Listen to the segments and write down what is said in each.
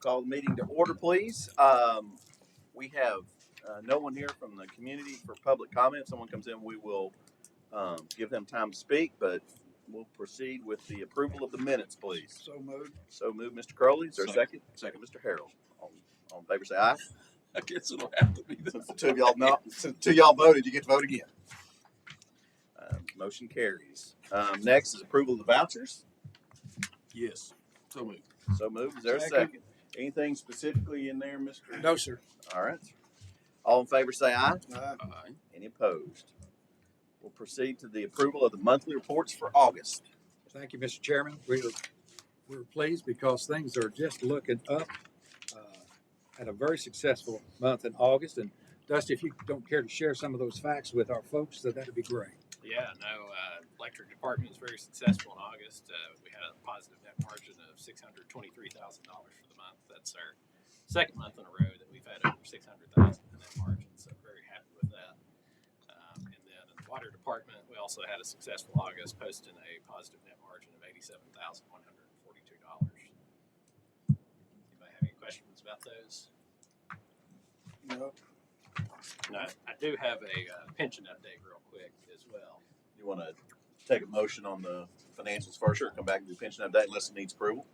Call the meeting to order, please. We have no one here from the community for public comment. Someone comes in, we will give them time to speak, but we'll proceed with the approval of the minutes, please. So moved. So moved, Mr. Crowley. Is there a second? Second, Mr. Harrell. All in favor, say aye. I guess it'll have to be Since the two of y'all since two of y'all voted, you get to vote again. Motion carries. Next is approval of the vouchers. Yes. So moved. So moved. Is there a Second. second? Anything specifically in there, Mr.? No, sir. All right. All in favor, say aye. Aye. Aye. Any opposed? We'll proceed to the approval of the monthly reports for August. Thank you, Mr. Chairman. We're pleased because things are just looking up. Had a very successful month in August. And Dusty, if you don't care to share some of those facts with our folks, that'd be great. Yeah, no, electric department was very successful in August. We had a positive net margin of $623,000 for the month. That's our second month in a row that we've had over $600,000 in net margin, so very happy with that. And then in the water department, we also had a successful August, posting a positive net margin of $87,142. Anybody have any questions about those? No. No, I do have a pension update real quick as well. You want to take a motion on the financials first? Sure. Come back and do pension update unless it needs approval.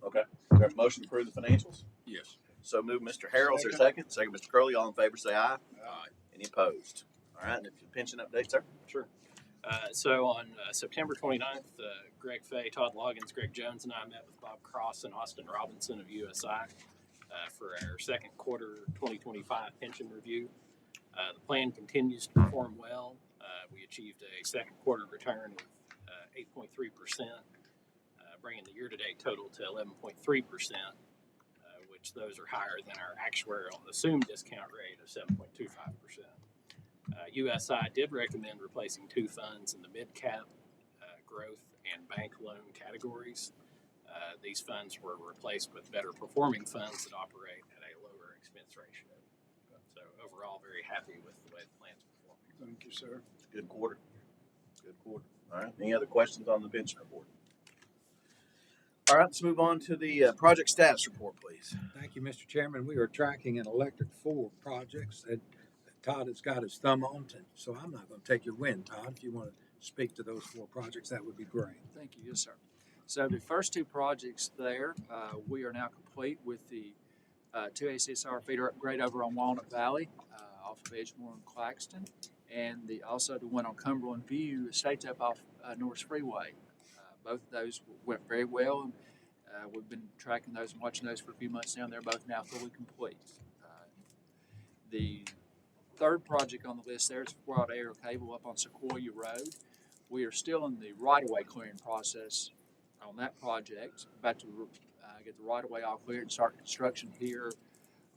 Okay. Is there a motion to approve the financials? Yes. So move, Mr. Harrell. Is there a second? Second, Mr. Crowley. All in favor, say aye. Aye. Any opposed? All right. And if your pension update, sir? Sure. So on September 29th, Greg Fay, Todd Loggins, Greg Jones, and I met with Bob Cross and Austin Robinson of USI for our second quarter 2025 pension review. The plan continues to perform well. We achieved a second quarter return of 8.3%, bringing the year-to-date total to 11.3%, which those are higher than our actuarial assumed discount rate of 7.25%. USI did recommend replacing two funds in the mid-cap, growth, and bank loan categories. These funds were replaced with better performing funds that operate at a lower expense ratio. So overall, very happy with the way the plan's performing. Thank you, sir. It's a good quarter. Good quarter. All right. Any other questions on the pension report? All right. Let's move on to the project status report, please. Thank you, Mr. Chairman. We are tracking an electric 4 projects that Todd has got his thumb on. So I'm not going to take your win, Todd. If you want to speak to those 4 projects, that would be great. Thank you. Yes, sir. So the first 2 projects there, we are now complete with the 2 ACSR feeder upgrade over on Walnut Valley off of Edgemoor and Claxton, and also the one on Cumberland View Estates up off Norris Freeway. Both of those went very well, and we've been tracking those and watching those for a few months now, and they're both now fully complete. The third project on the list there is Broad Arrow Cable up on Sequoia Road. We are still in the right-of-way clearing process on that project, about to get the right-of-way all cleared and start construction here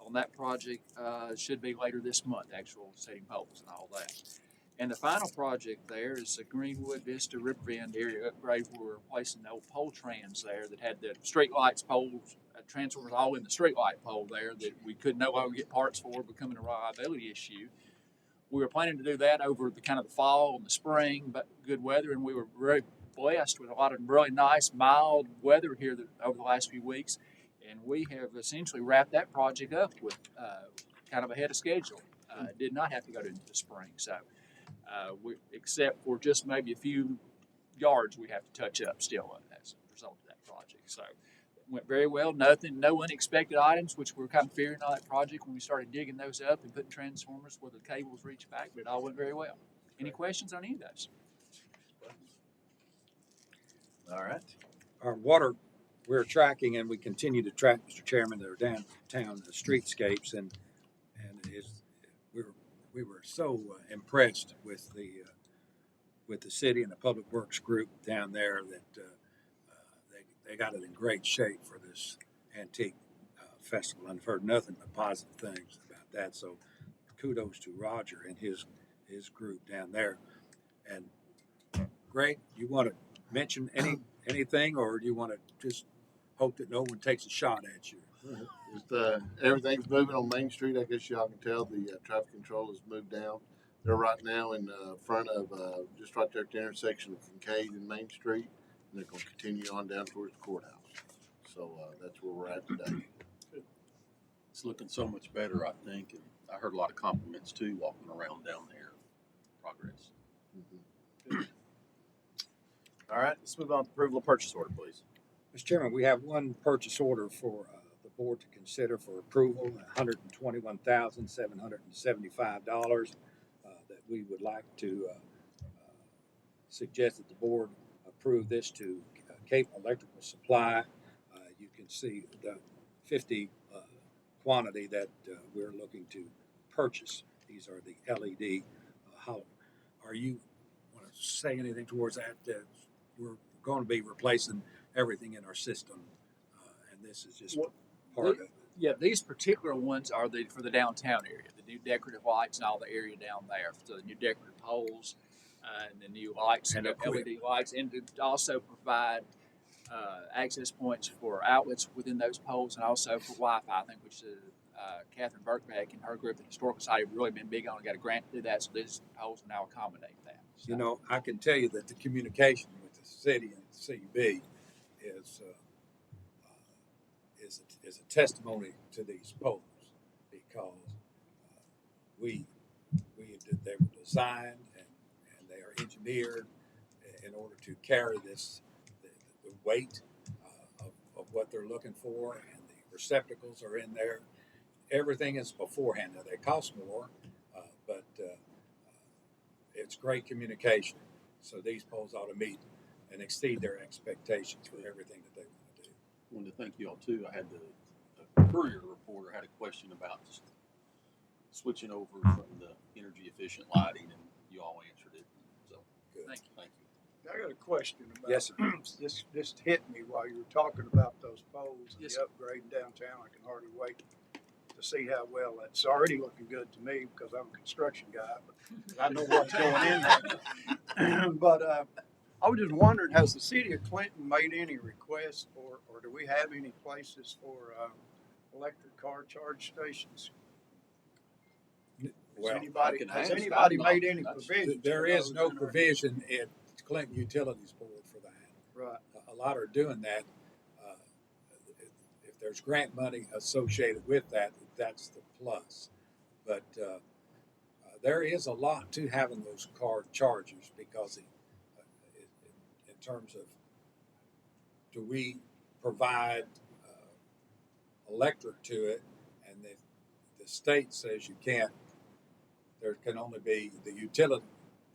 on that project. Should be later this month, actual setting poles and all that. And the final project there is the Greenwood Vista Riverbend area upgrade. We're replacing the old pole trans there that had the street lights, poles, transformers all in the street light pole there that we could no longer get parts for, becoming a reliability issue. We were planning to do that over the kind of the fall and the spring, but good weather, and we were very blessed with a lot of really nice, mild weather here over the last few weeks, and we have essentially wrapped that project up with kind of ahead of schedule. Did not have to go to the spring, so except for just maybe a few yards we have to touch up still as a result of that project. So it went very well. No unexpected items, which we were kind of fearing on that project when we started digging those up and putting transformers where the cables reach back, but it all went very well. Any questions on any of those? All right. Our water, we're tracking, and we continue to track, Mr. Chairman, their downtown streetscapes, and we were so impressed with the city and the Public Works group down there that they got it in great shape for this antique festival. And I've heard nothing but positive things about that. So kudos to Roger and his group down there. And Greg, you want to mention anything, or do you want to just hope that no one takes a shot at you? Everything's moving on Main Street. I guess y'all can tell the traffic control has moved down. They're right now in front of just right there at the intersection of Kincaid and Main Street, and they're going to continue on down towards the courthouse. So that's where we're at today. It's looking so much better, I think, and I heard a lot of compliments too, walking around down there. Progress. All right, let's move on to approval of purchase order, please. Mr. Chairman, we have one purchase order for the board to consider for approval, $121,775 that we would like to suggest that the board approve this to Cape Electrical Supply. You can see the 50 quantity that we're looking to purchase. These are the LED hollow. Are you want to say anything towards that? We're going to be replacing everything in our system, and this is just Well, part of it. Yeah, these particular ones are for the downtown area, the new decorative lights and all the area down there. So the new decorative poles and the new lights And and the equip. LED lights, and to also provide access points for outlets within those poles and also for Wi-Fi. I think which is Catherine Burkbeck and her group, the Historical Society, have really been big on. Got a grant to do that, so these poles now accommodate that. So, You know, I can tell you that the communication with the city and the CB is a testimony to these poles because they were designed and they are engineered in order to carry this the weight of what they're looking for, and the receptacles are in there. Everything is beforehand. Now they cost more, but it's great communication. So these poles ought to meet and exceed their expectations for everything that they want to do. I wanted to thank you all too. I had the courier reporter had a question about just switching over from the energy efficient lighting, and you all answered it. So Good. Thank you. thank you. I got a question about. Yes, sir. This just hit me while you were talking about those poles and Yes, the upgrade downtown. I can hardly wait to see how well that's already looking good to me because I'm a construction guy, but I know what's going in there. But I was just wondering, has the city of Clinton made any requests or do we have any places for electric car charge stations? Well, Has anybody made any That's- provisions? there for is those no in our- provision in Clinton Utilities Board for that. Right. A lot are doing that. If there's grant money associated with that, that's the plus. But there is a lot to having those car chargers because in terms of do we provide electric to it, and the state says you can't. There can only be the utility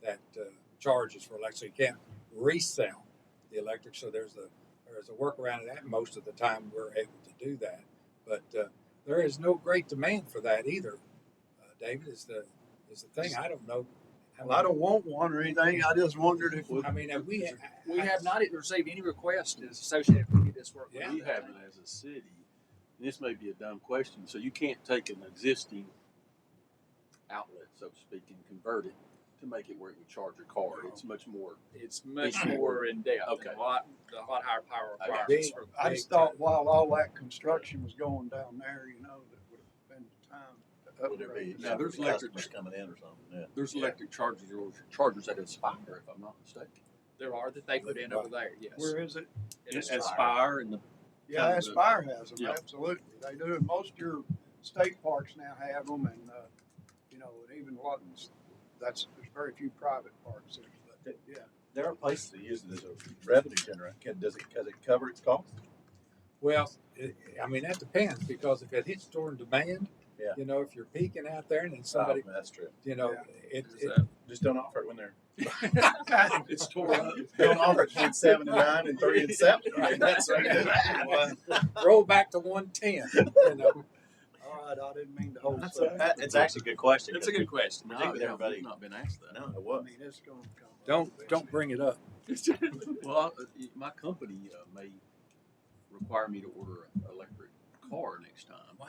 that charges for electric. So you can't resell the electric. So there's a workaround of that. Most of the time we're able to do that, but there is no great demand for that either. David is the thing. I don't know. Well, I don't want one or anything. I just wondered if. I mean, have we We have not received any requests associated with this work. Yeah. We haven't as a city. And this may be a dumb question. So you can't take an existing outlet, so to speak, and convert it to make it where it would charge your car. It's much more. It's much more in depth. Okay. And a lot higher power I got requirements. you. for I just thought while all that construction was going down there, that would have been the time to Would there be upgrade. Now, there's customers electric- coming in or something? Yeah. There's electric chargers that Aspire, if I'm not mistaken. There are that they put in over there. Yes. Where is it? It Aspire and the Yeah, Kind of Aspire has them, yeah. absolutely. They do, and most of your state parks now have them, and, and even Lutton's, there's very few private parks there, but, yeah. There are places that use it as a revenue generator. Does it cover its cost? Well, I mean that depends because if it hits during demand, Yeah. if you're peaking out there and then somebody, That's true. it Just don't offer it when they're it's tore up. don't offer it between 79 and 3 and 7. I mean, that's roll back to 110. All right, I didn't mean to hold That's so. it's actually a good question. It's a good question. I think that everybody- we've not been asked that. No, it I was. mean, it's gonna come. up. Don't bring it up. Well, my company may require me to order an electric car next time, Wow.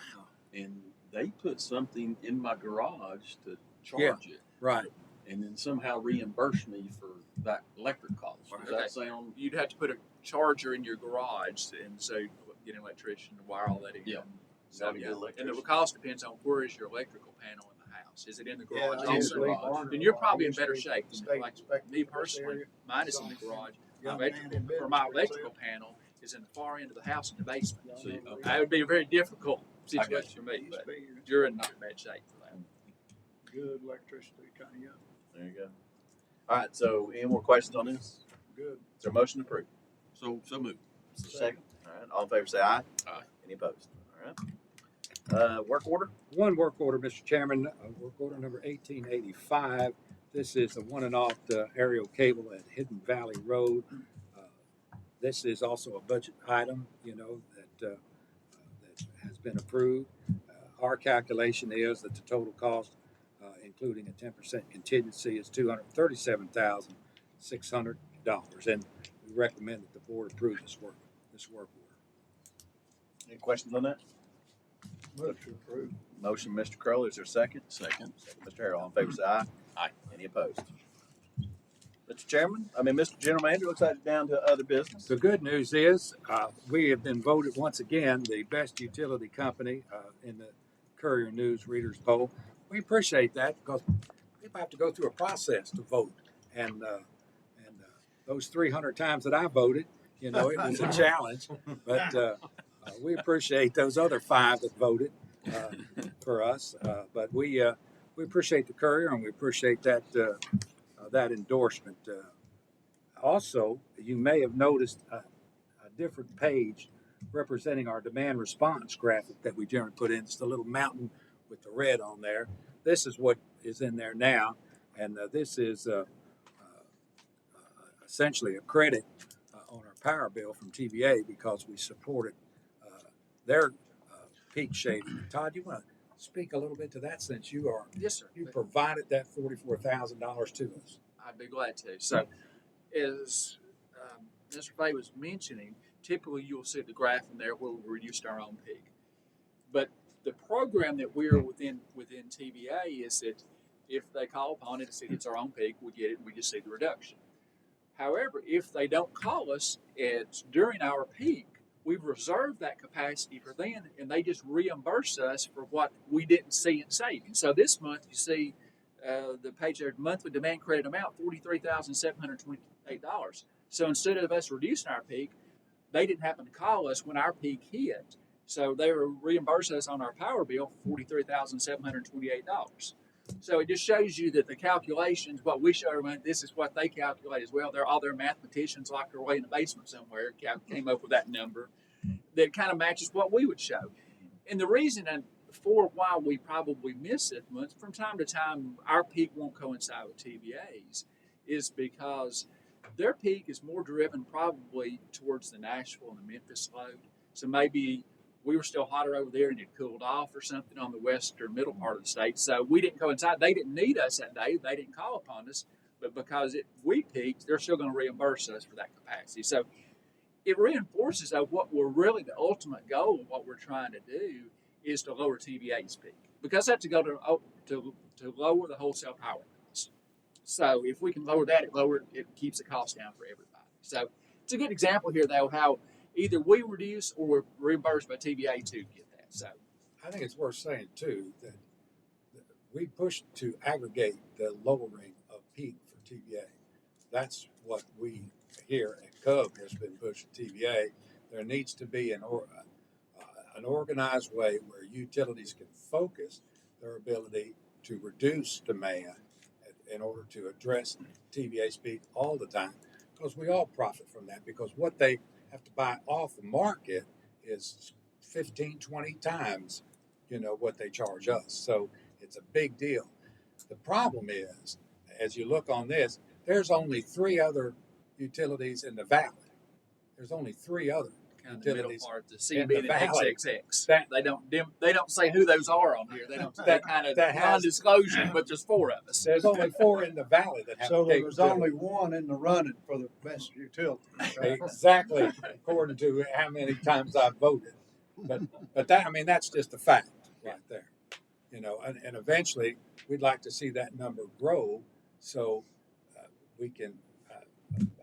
and they put something in my garage to charge it, Right. and then somehow reimburse me for that electric cost. Does Okay. that sound? You'd have to put a charger in your garage, and so get an electrician to wire all that in. Yeah. Sound good And electrician. the cost depends on where is your electrical panel in the house. Is it in the Yeah, garage I also? usually garage. wonder Then you're why. probably in Usually better shape. state Like inspector me in this personally, area. mine is in the garage. My Young man electrical, in for my business, electrical panel is in the far end of the house in the basement. See, okay. That would be very difficult situation for me, Needs to but be you're in not bad shape for that. good electricity, kinda young, There you go. All right, so any more questions on this? good. Is there a motion to approve? So moved. Is there a second? All right, all in favor say aye. Aye. Any opposed? All right. Work order? One work order, Mr. Chairman, work order number 1885. This is the one and off the aerial cable at Hidden Valley Road. This is also a budget item, that has been approved. Our calculation is that the total cost, including a 10% contingency, is $237,600, and we recommend that the board approve this work order. Any questions on that? Motion approved. Motion, Mr. Crowley. Is there a second? Second. Second, Mr. Harrell. All in favor say aye. Aye. Any opposed? Mr. General Manager, looks like it's down to other business. The good news is we have been voted once again the best utility company in the Courier News Readers Poll. We appreciate that because people have to go through a process to vote, and those 300 times that I voted, it was a challenge, but we appreciate those other 5 that voted for us. But we appreciate the Courier, and we appreciate that endorsement. Also, you may have noticed a different page representing our demand response graphic that we generally put in. It's the little mountain with the red on there. This is what is in there now, and this is essentially a credit on our power bill from TVA because we supported their peak shading. Todd, you want to speak a little bit to that since you Yes, sir. provided that $44,000 to us. I'd be glad to. So, as Mr. Fay was mentioning, typically you'll see the graph in there where we reduced our own peak. But the program that we're within TVA is that if they call upon it and say it's our own peak, we get it and we just see the reduction. However, if they don't call us, it's during our peak, we've reserved that capacity for them and they just reimburse us for what we didn't see in savings. So this month you see the page there, monthly demand credit amount, $43,728. So instead of us reducing our peak, they didn't happen to call us when our peak hit. So they were reimbursing us on our power bill for $43,728. So it just shows you that the calculations, what we show everyone, this is what they calculate as well. All their mathematicians locked away in the basement somewhere came up with that number that kind of matches what we would show. And the reason for why we probably miss it once from time to time, our peak won't coincide with TVA's, is because their peak is more driven probably towards the Nashville and the Memphis load. So maybe we were still hotter over there and it cooled off or something on the west or middle part of the state. So we didn't coincide. They didn't need us that day. They didn't call upon us. But because we peaked, they're still going to reimburse us for that capacity. So it reinforces that what we're really the ultimate goal of what we're trying to do is to lower TVA's peak. Because that's to go to lower the wholesale power costs. So if we can lower that, it keeps the cost down for everybody. So it's a good example here, though, how either we reduce or we're reimbursed by TVA to get that. So I think it's worth saying too that we pushed to aggregate the lowering of peak for TVA. That's what we here at CUB has been pushing TVA. There needs to be an organized way where utilities can focus their ability to reduce demand in order to address TVA speed all the time, because we all profit from that, because what they have to buy off the market is 15, 20 times, what they charge us. So it's a big deal. The problem is, as you look on this, there's only 3 other utilities in the valley. There's only 3 other kind of the middle utilities part, the in the CB and valley XXX. that- They don't say who those are on here. They don't. They kind of that has- non-disclosure, but there's 4 of us. There's only 4 in the valley that have So there was capability. only one in the running for the best utility. Right? Exactly, according to how many times I voted. But that's just a fact right there. And eventually we'd like to see that number grow so we can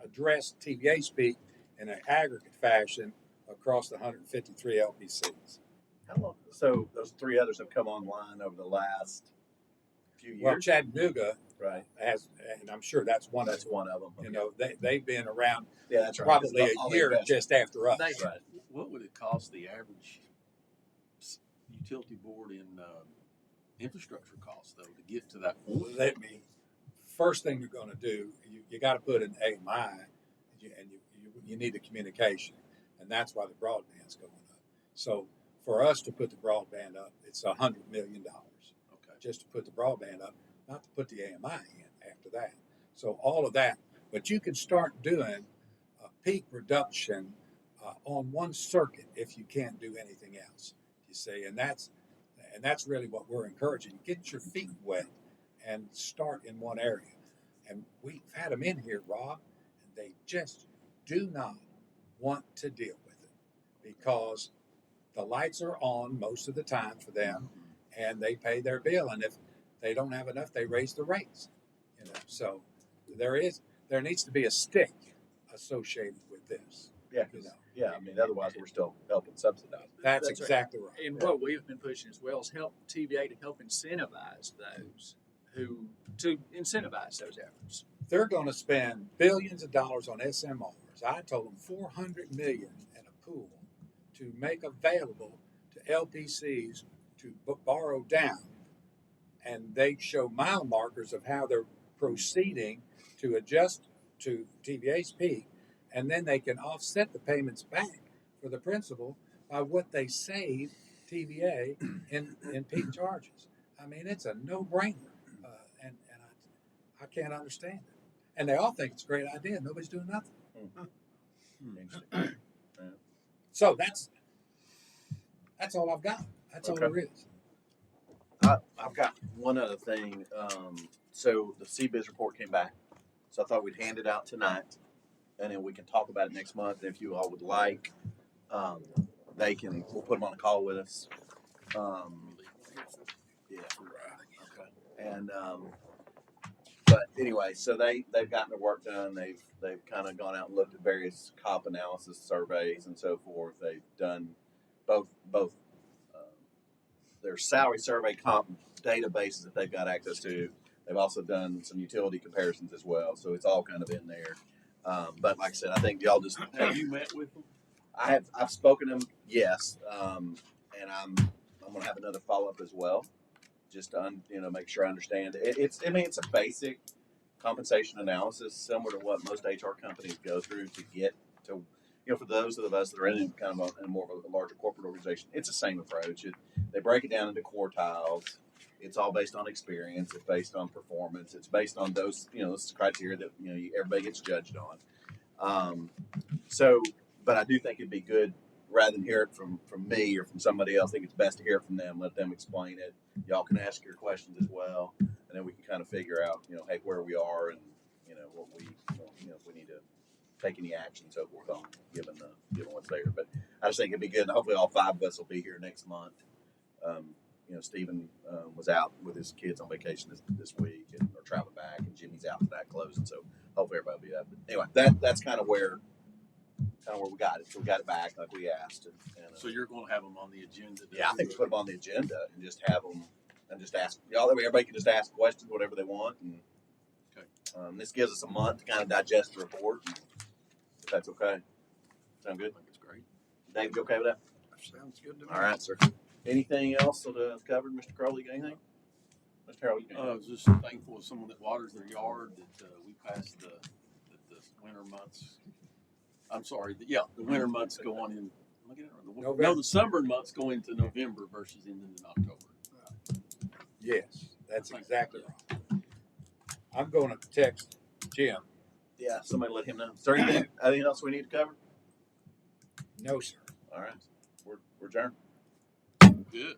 address TVA speak in an aggregate fashion across the 153 LPCs. How long? So those 3 others have come online over the last few years. Well, Chattanooga right. has, and I'm sure that's one That's of them. one of them. They've been around Yeah, that's right. probably That's a all year investment. just after us. They- Right. What would it cost the average utility board in, infrastructure costs though, to get to that point? Let me, first thing you're gonna do, you gotta put an AMI, and you need the communication, and that's why the broadband's going up. So for us to put the broadband up, it's $100 million, Okay. just to put the broadband up, not to put the AMI in after that. So all of that, but you can start doing a peak reduction on one circuit if you can't do anything else, you see, and that's really what we're encouraging. Get your feet wet and start in one area. And we've had them in here, Rob, and they just do not want to deal with it because the lights are on most of the time for them and they pay their bill. And if they don't have enough, they raise the rates. You know, so there needs to be a stick associated with this. Yeah, You know, yeah. I mean, otherwise we're still helping subsidize. that's That's right. exactly right. And what we've been pushing as well is help TVA to help incentivize those to incentivize those efforts. They're going to spend billions of dollars on SMRs. I told them $400 million in a pool to make available to LPCs to borrow down, and they show mile markers of how they're proceeding to adjust to TVA's peak, and then they can offset the payments back for the principal by what they save TVA in peak charges. I mean, it's a no-brainer, and I can't understand it. And they all think it's a great idea. Nobody's doing nothing. Interesting. So that's all I've got. That's all Okay. there is. I've got one other thing. So the CBIZ report came back. So I thought we'd hand it out tonight, and then we can talk about it next month. And if you all would like, we'll put them on a call with us. Yeah. Okay. And but anyway, so they've gotten their work done. They've kind of gone out and looked at various COP analysis surveys and so forth. They've done both their salary survey comp databases that they've got access to. They've also done some utility comparisons as well. So it's all kind of in there. But like I said, I think y'all just Have you met with them? I've spoken to them, yes, and I'm gonna have another follow up as well, just to make sure I understand. It's a basic compensation analysis, similar to what most HR companies go through to get to, for those of us that are in kind of in more of a larger corporate organization. It's the same approach. They break it down into quartiles. It's all based on experience. It's based on performance. It's based on those those criteria that everybody gets judged on. But I do think it'd be good, rather than hear it from me or from somebody else, I think it's best to hear it from them, let them explain it. Y'all can ask your questions as well, and then we can kind of figure out, hey, where we are and, what we, if we need to take any action and so forth on given what's there. But I just think it'd be good. And hopefully all five of us will be here next month. Stephen was out with his kids on vacation this week or traveling back, and Jimmy's out for that closing. So hopefully everybody will be up. But anyway, that's kind of where we got it. So we got it back like we asked. And So you're going to have them on the agenda? yeah, I think we put them on the agenda and just have them and just ask y'all. That way everybody can just ask questions, whatever they want. And Okay. this gives us a month to kind of digest the report. If that's okay. Sound good? I think it's great. Dave, you okay with that? Sounds good to me. All right, sir. Anything else that covered, Mr. Crowley? You got anything? Mr. Harold, you got I anything? was just thankful as someone that waters their yard that we passed the winter months. I'm sorry, the winter months go on in. Am I getting it wrong? November. No, the summer months go into November versus ending in October. Yes, that's exactly right. I'm going to text Jim. Yeah, somebody let him know. Is there anything else we need to cover? No, sir. All right. We're adjourned. Good.